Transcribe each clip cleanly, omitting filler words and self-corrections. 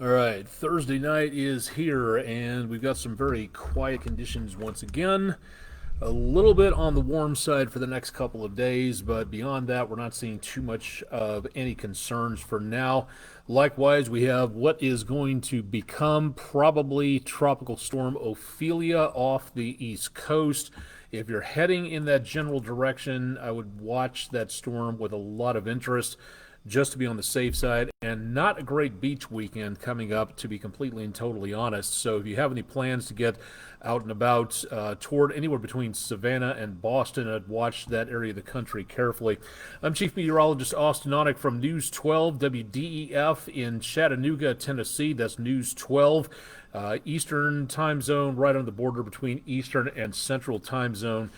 All right, Thursday night is here, and we've got some very quiet conditions once again. A little bit on the warm side for the next couple of days, but beyond that, we're not seeing too much of any concerns for now. Likewise, we have what is going to become probably Tropical Storm Ophelia off the East Coast. If you're heading in that general direction, I would watch that storm with a lot of interest just to be on the safe side, and not a great beach weekend coming up, to be completely and totally honest. So if you have any plans to get out and about toward anywhere between Savannah and Boston, I'd watch that area of the country carefully. I'm Chief Meteorologist Austen Onek from News 12 WDEF in Chattanooga, Tennessee. That's News 12. Eastern time zone, right on the border between Eastern and Central time zone.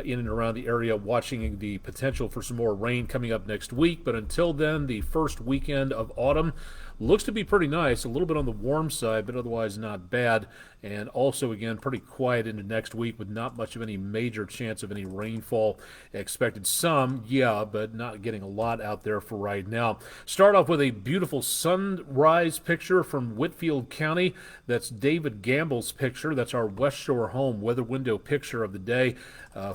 In and around the area, watching the potential for some more rain coming up next week. But until then, the first weekend of autumn looks to be pretty nice, a little bit on the warm side, but otherwise not bad. And also, again, pretty quiet into next week with not much of any major chance of any rainfall expected. Some, yeah, but not getting a lot out there for right now. Start off with a beautiful sunrise picture from Whitfield County. That's David Gamble's picture. That's our West Shore home weather window picture of the day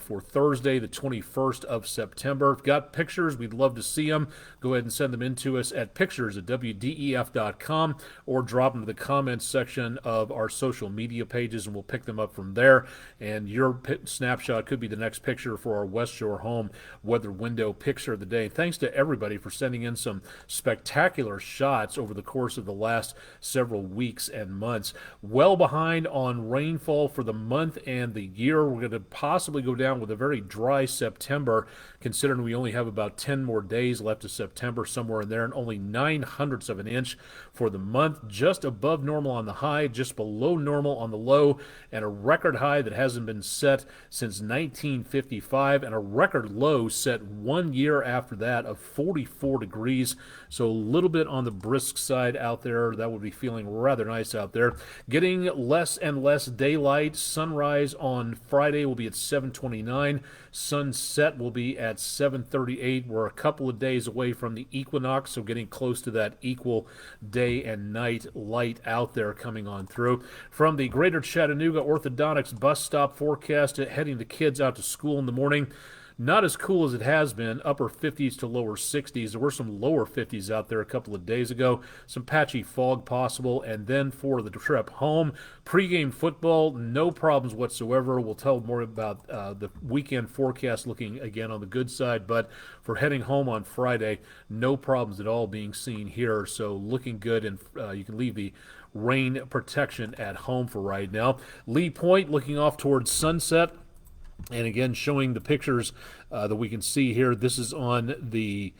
for Thursday, the 21st of September. If you've got pictures, we'd love to see them. Go ahead and send them in to us at pictures@wdef.com or drop them to the comments section of our social media pages, and we'll pick them up from there. And your snapshot could be the next picture for our West Shore home weather window picture of the day. Thanks to everybody for sending in some spectacular shots over the course of the last several weeks and months. Well behind on rainfall for the month and the year. We're going to possibly go down with a very dry September, considering we only have about 10 more days left of September, somewhere in there, and only 9/100ths of an inch for the month. Just above normal on the high, just below normal on the low, and a record high that hasn't been set since 1955, and a record low set 1 year after that of 44 degrees. So a little bit on the brisk side out there. That would be feeling rather nice out there. Getting less and less daylight. Sunrise on Friday will be at 7:29. Sunset will be at 7:38. We're a couple of days away from the equinox, so getting close to that equal day and night light out there coming on through. From the Greater Chattanooga Orthodontics bus stop forecast, heading the kids out to school in the morning. Not as cool as it has been, upper 50s to lower 60s. There were some lower 50s out there a couple of days ago. Some patchy fog possible. And then for the trip home, pregame football, no problems whatsoever. We'll tell more about the weekend forecast looking again on the good side. But for heading home on Friday, no problems at all being seen here. So looking good, and you can leave the rain protection at home for right now. Lee Point looking off towards sunset. And again, showing the pictures that we can see here. This is on the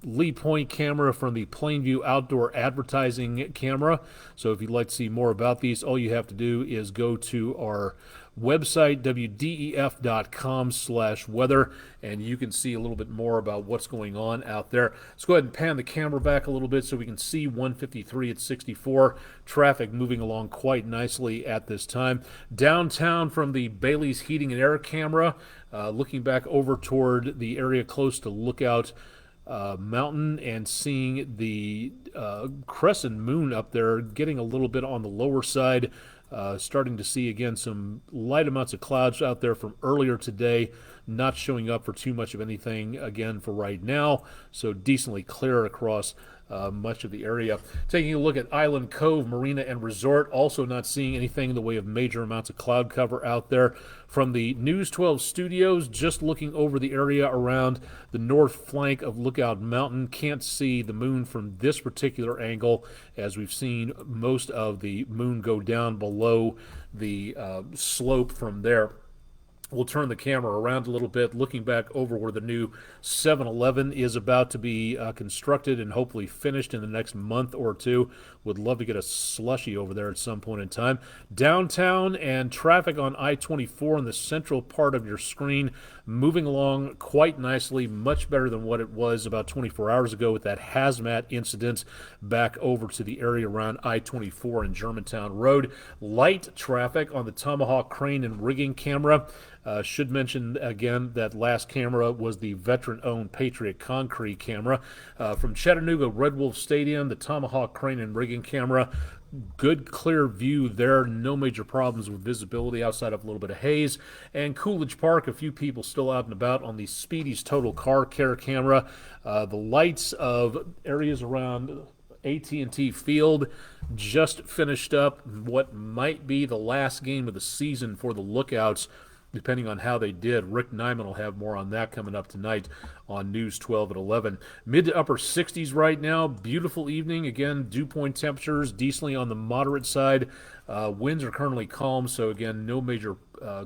Lee Point camera from the Plainview Outdoor Advertising camera. So if you'd like to see more about these, all you have to do is go to our website, wdef.com/weather, and you can see a little bit more about what's going on out there. Let's go ahead and pan the camera back a little bit so we can see 153 at 64. Traffic moving along quite nicely at this time. Downtown from the Bailey's Heating and Air camera, looking back over toward the area close to Lookout Mountain and seeing the crescent moon up there, getting a little bit on the lower side. Starting to see again some light amounts of clouds out there from earlier today, not showing up for too much of anything again for right now, so decently clear across much of the area. Taking a look at Island Cove Marina and Resort, also not seeing anything in the way of major amounts of cloud cover out there. From the News 12 studios, just looking over the area around the north flank of Lookout Mountain. Can't see the moon from this particular angle, as we've seen most of the moon go down below the slope from there. We'll turn the camera around a little bit, looking back over where the new 7-Eleven is about to be constructed and hopefully finished in the next month or two. Would love to get a slushy over there at some point in time. Downtown and traffic on I-24 in the central part of your screen moving along quite nicely, much better than what it was about 24 hours ago with that hazmat incident back over to the area around I-24 and Germantown Road. Light traffic on the Tomahawk crane and rigging camera. Should mention again that last camera was the veteran-owned Patriot Concrete camera. From Chattanooga Red Wolf Stadium, the Tomahawk crane and rigging camera. Good clear view there, no major problems with visibility outside of a little bit of haze. And Coolidge Park, a few people still out and about on the Speedy's Total Car Care camera. The lights of areas around AT&T Field just finished up what might be the last game of the season for the Lookouts, depending on how they did. Rick Nyman will have more on that coming up tonight on News 12 at 11. Mid to upper 60s right now. Beautiful evening. Again, dew point temperatures decently on the moderate side. Winds are currently calm, so again, no major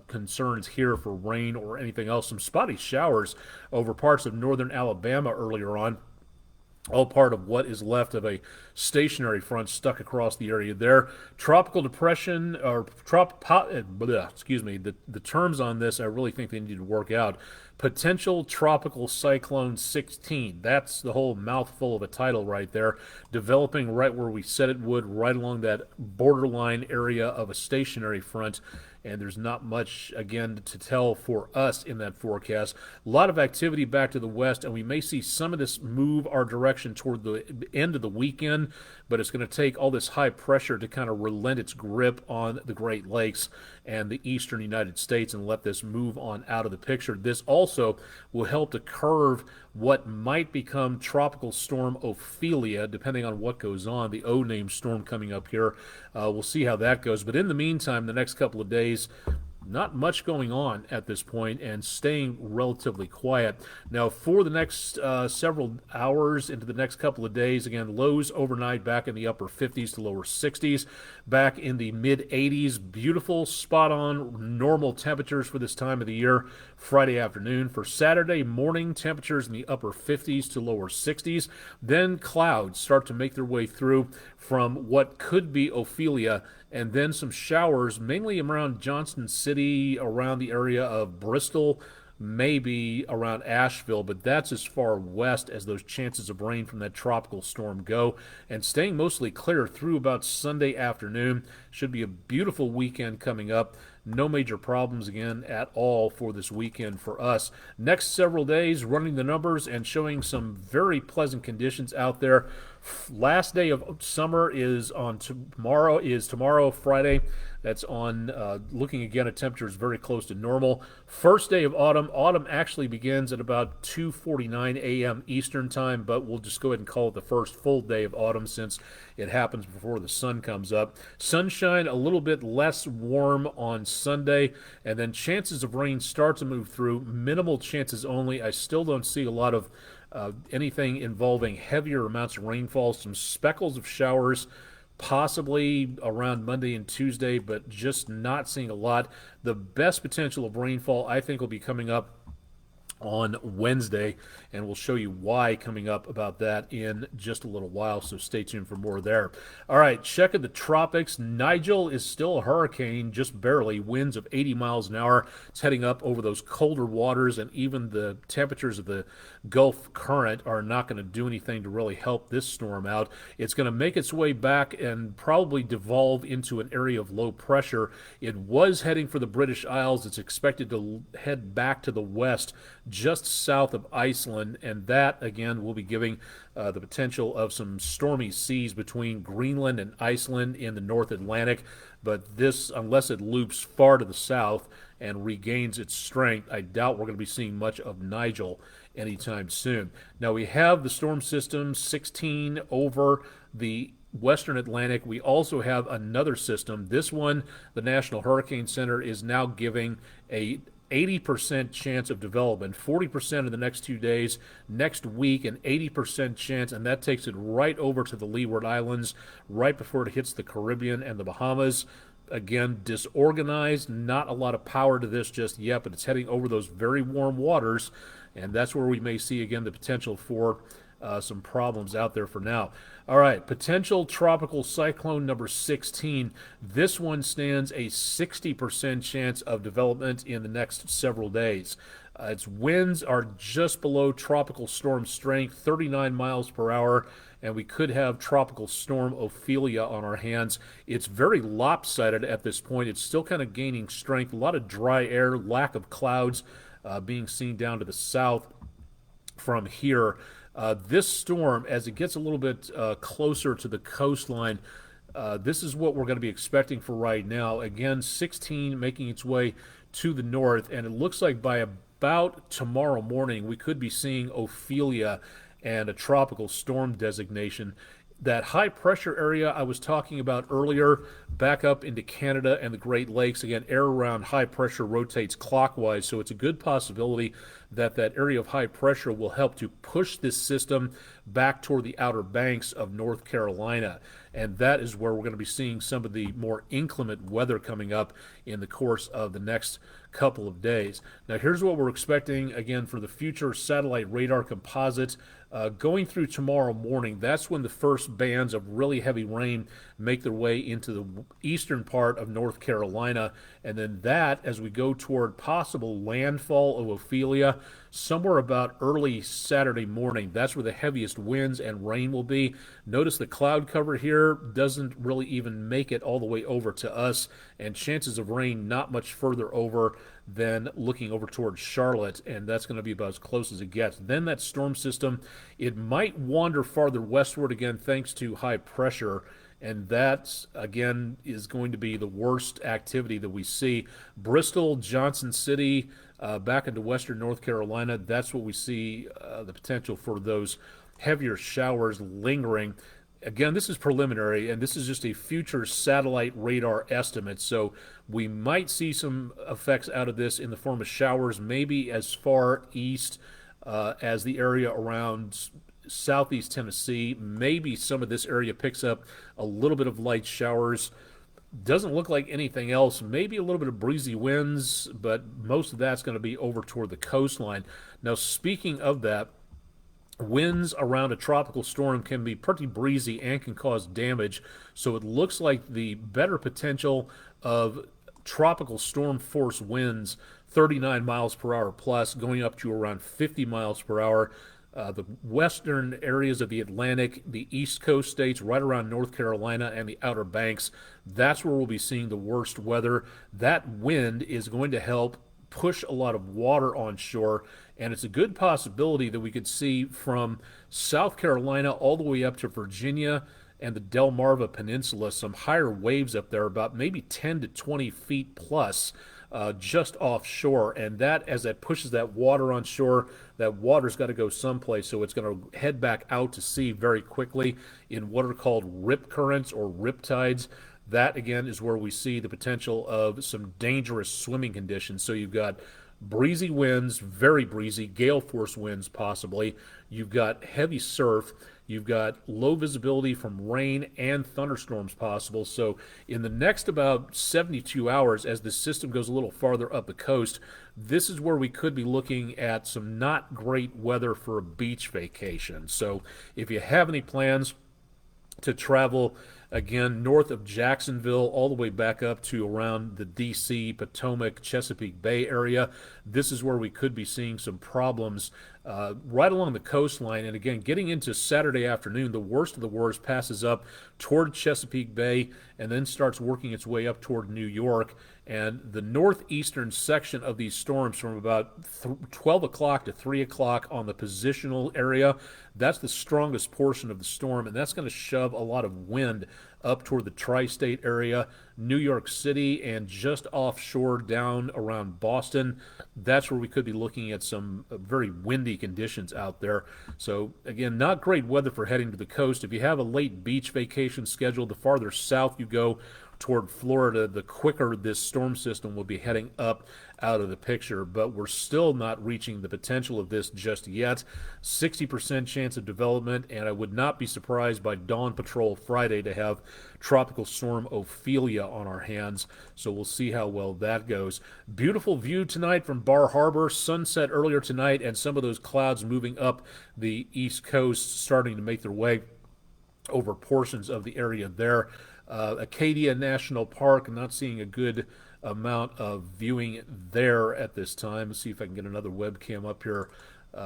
concerns here for rain or anything else. Some spotty showers over parts of northern Alabama earlier on. All part of what is left of a stationary front stuck across the area there. Tropical depression, or the terms on this I really think they need to work out. Potential tropical cyclone 16. That's the whole mouthful of a title right there. Developing right where we said it would, right along that borderline area of a stationary front. And there's not much, again, to tell for us in that forecast. A lot of activity back to the west, and we may see some of this move our direction toward the end of the weekend, but it's going to take all this high pressure to kind of relent its grip on the Great Lakes and the eastern United States and let this move on out of the picture. This also will help to curve what might become Tropical Storm Ophelia, depending on what goes on. The O-named storm coming up here. We'll see how that goes. But in the meantime, the next couple of days, not much going on at this point and staying relatively quiet. Now, for the next several hours into the next couple of days, again, lows overnight back in the upper 50s to lower 60s, back in the mid-80s. Beautiful, spot-on, normal temperatures for this time of the year. Friday afternoon. For Saturday morning, temperatures in the upper 50s to lower 60s. Then clouds start to make their way through from what could be Ophelia, and then some showers, mainly around Johnston City, around the area of Bristol, maybe around Asheville, but that's as far west as those chances of rain from that tropical storm go, and staying mostly clear through about Sunday afternoon. Should be a beautiful weekend coming up. No major problems again at all for this weekend for us. Next several days, running the numbers and showing some very pleasant conditions out there. Last day of summer is on tomorrow, Friday. That's on, looking again at temperatures very close to normal. First day of autumn. Autumn actually begins at about 2:49 a.m. Eastern time, but we'll just go ahead and call it the first full day of autumn since it happens before the sun comes up. Sunshine, a little bit less warm on Sunday, and then chances of rain start to move through. Minimal chances only. I still don't see a lot of anything involving heavier amounts of rainfall. Some speckles of showers possibly around Monday and Tuesday, but just not seeing a lot. The best potential of rainfall, I think, will be coming up on Wednesday, and we'll show you why coming up about that in just a little while, so stay tuned for more there. All right, checking the tropics. Nigel is still a hurricane, just barely. Winds of 80 miles an hour. It's heading up over those colder waters, and even the temperatures of the Gulf current are not going to do anything to really help this storm out. It's going to make its way back and probably devolve into an area of low pressure. It was heading for the British Isles. It's expected to head back to the west, just south of Iceland, and that, again, will be giving the potential of some stormy seas between Greenland and Iceland in the North Atlantic. But this, unless it loops far to the south and regains its strength, I doubt we're going to be seeing much of Nigel anytime soon. Now, we have the storm system 16 over the Western Atlantic. We also have another system. This one, the National Hurricane Center is now giving a 80% chance of development, 40% in the next 2 days, next week an 80% chance, and that takes it right over to the Leeward Islands right before it hits the Caribbean and the Bahamas. Again, disorganized, not a lot of power to this just yet, but it's heading over those very warm waters, and that's where we may see, again, the potential for some problems out there for now. All right, potential tropical cyclone number 16. This one stands a 60% chance of development in the next several days. Its winds are just below tropical storm strength, 39 miles per hour, and we could have Tropical Storm Ophelia on our hands. It's very lopsided at this point. It's still kind of gaining strength. A lot of dry air, lack of clouds being seen down to the south from here. This storm, as it gets a little bit closer to the coastline, this is what we're going to be expecting for right now. Again, 16 making its way to the north, and it looks like by about tomorrow morning we could be seeing Ophelia and a tropical storm designation. That high pressure area I was talking about earlier, back up into Canada and the Great Lakes. Again, air around high pressure rotates clockwise, so it's a good possibility that that area of high pressure will help to push this system back toward the Outer Banks of North Carolina. And that is where we're going to be seeing some of the more inclement weather coming up in the course of the next couple of days. Now, here's what we're expecting, again, for the future satellite radar composite. Going through tomorrow morning, that's when the first bands of really heavy rain make their way into the eastern part of North Carolina. And then that, as we go toward possible landfall of Ophelia, somewhere about early Saturday morning, that's where the heaviest winds and rain will be. Notice the cloud cover here doesn't really even make it all the way over to us, and chances of rain not much further over than looking over towards Charlotte, and that's going to be about as close as it gets. Then that storm system, it might wander farther westward again thanks to high pressure, and that, again, is going to be the worst activity that we see. Bristol, Johnson City, back into western North Carolina, that's what we see the potential for those heavier showers lingering. Again, this is preliminary, and this is just a future satellite radar estimate, so we might see some effects out of this in the form of showers, maybe as far east as the area around southeast Tennessee. Maybe some of this area picks up a little bit of light showers. Doesn't look like anything else. Maybe a little bit of breezy winds, but most of that's going to be over toward the coastline. Now, speaking of that, winds around a tropical storm can be pretty breezy and can cause damage, so it looks like the better potential of tropical storm force winds, 39 miles per hour plus, going up to around 50 miles per hour. The western areas of the Atlantic, the East Coast states, right around North Carolina and the Outer Banks, that's where we'll be seeing the worst weather. That wind is going to help push a lot of water onshore, and it's a good possibility that we could see from South Carolina all the way up to Virginia and the Delmarva Peninsula some higher waves up there, about maybe 10 to 20 feet plus, just offshore. And that, as that pushes that water onshore, that water's got to go someplace, so it's going to head back out to sea very quickly in what are called rip currents or rip tides. That, again, is where we see the potential of some dangerous swimming conditions. So you've got breezy winds, very breezy, gale force winds possibly. You've got heavy surf. You've got low visibility from rain and thunderstorms possible. So in the next about 72 hours, as the system goes a little farther up the coast, this is where we could be looking at some not great weather for a beach vacation. So if you have any plans to travel, again, north of Jacksonville, all the way back up to around the D.C., Potomac, Chesapeake Bay area, this is where we could be seeing some problems right along the coastline. And again, getting into Saturday afternoon, the worst of the worst passes up toward Chesapeake Bay and then starts working its way up toward New York. And the northeastern section of these storms from about 12 o'clock to 3 o'clock on the positional area, that's the strongest portion of the storm, and that's going to shove a lot of wind up toward the tri-state area, New York City, and just offshore down around Boston. That's where we could be looking at some very windy conditions out there. So again, not great weather for heading to the coast. If you have a late beach vacation scheduled, the farther south you go toward Florida, the quicker this storm system will be heading up out of the picture. But we're still not reaching the potential of this just yet. 60% chance of development, and I would not be surprised by Dawn Patrol Friday to have Tropical Storm Ophelia on our hands. So we'll see how well that goes. Beautiful view tonight from Bar Harbor. Sunset earlier tonight, and some of those clouds moving up the East Coast, starting to make their way over portions of the area there. Acadia National Park, not seeing a good amount of viewing there at this time. Let's see if I can get another webcam up here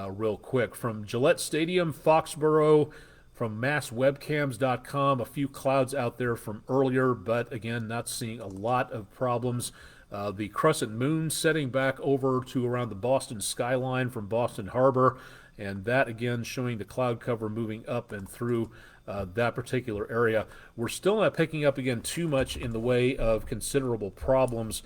real quick. From Gillette Stadium, Foxborough, from masswebcams.com. A few clouds out there from earlier, but again, not seeing a lot of problems. The crescent moon setting back over to around the Boston skyline from Boston Harbor, and that again showing the cloud cover moving up and through that particular area. We're still not picking up again too much in the way of considerable problems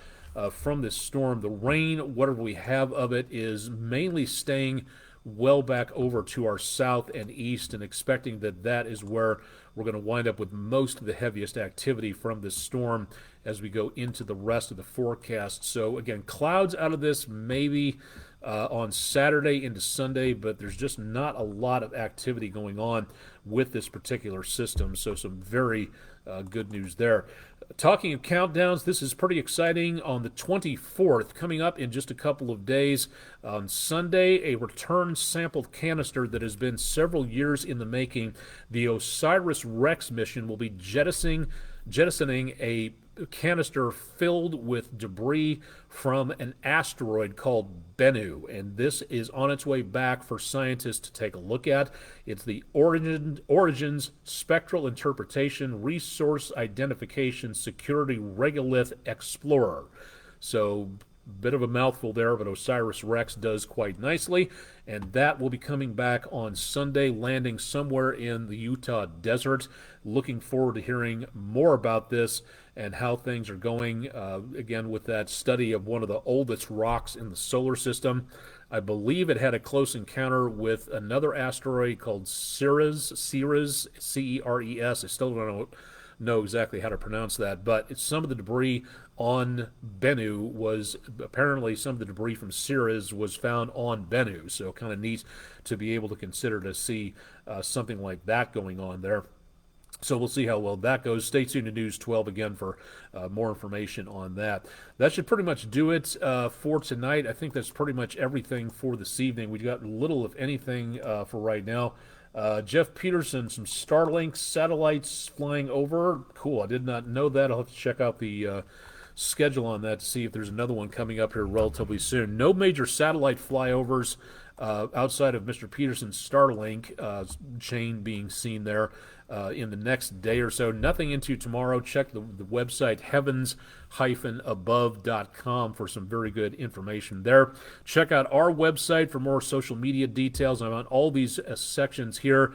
from this storm. The rain, whatever we have of it, is mainly staying well back over to our south and east, and expecting that that is where we're going to wind up with most of the heaviest activity from this storm as we go into the rest of the forecast. So again, clouds out of this maybe on Saturday into Sunday, but there's just not a lot of activity going on with this particular system, so some very good news there. Talking of countdowns, this is pretty exciting. On the 24th, coming up in just a couple of days, on Sunday, a return sampled canister that has been several years in the making, the OSIRIS-REx mission, will be jettisoning a canister filled with debris from an asteroid called Bennu, and this is on its way back for scientists to take a look at. It's the Origins Spectral Interpretation Resource Identification Security Regolith Explorer. So, bit of a mouthful there, but OSIRIS-REx does quite nicely, and that will be coming back on Sunday, landing somewhere in the Utah desert. Looking forward to hearing more about this and how things are going, again, with that study of one of the oldest rocks in the solar system. I believe it had a close encounter with another asteroid called Ceres, C-E-R-E-S. I still don't know exactly how to pronounce that, but it's some of the debris on Bennu was apparently some of the debris from Ceres was found on Bennu, so kind of neat to be able to consider to see something like that going on there. So we'll see how well that goes. Stay tuned to News 12 again for more information on that. That should pretty much do it for tonight. I think that's pretty much everything for this evening. We've got little, if anything, for right now. Jeff Peterson, some Starlink satellites flying over. Cool. I did not know that. I'll have to check out the schedule on that to see if there's another one coming up here relatively soon. No major satellite flyovers outside of Mr. Peterson's Starlink chain being seen there in the next day or so. Nothing into tomorrow. Check the website heavens-above.com for some very good information there. Check out our website for more social media details. I'm on all these sections here.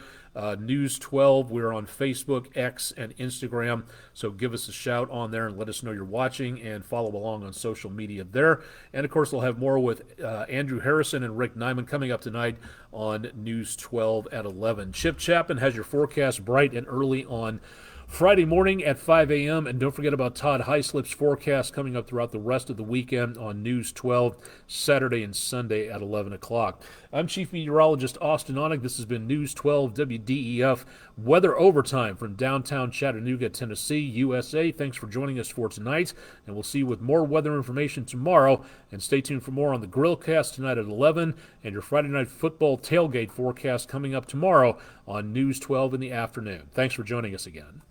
News 12, we're on Facebook, X, and Instagram, so give us a shout on there and let us know you're watching and follow along on social media there. And of course, we'll have more with Andrew Harrison and Rick Nyman coming up tonight on News 12 at 11. Chip Chapman has your forecast bright and early on Friday morning at 5 a.m. And don't forget about Todd Heislip's forecast coming up throughout the rest of the weekend on News 12, Saturday and Sunday at 11 o'clock. I'm Chief Meteorologist Austen Onek. This has been News 12 WDEF Weather Overtime from downtown Chattanooga, Tennessee, USA. Thanks for joining us for tonight, and we'll see you with more weather information tomorrow. And stay tuned for more on the Grillcast tonight at 11 and your Friday night football tailgate forecast coming up tomorrow on News 12 in the afternoon. Thanks for joining us again.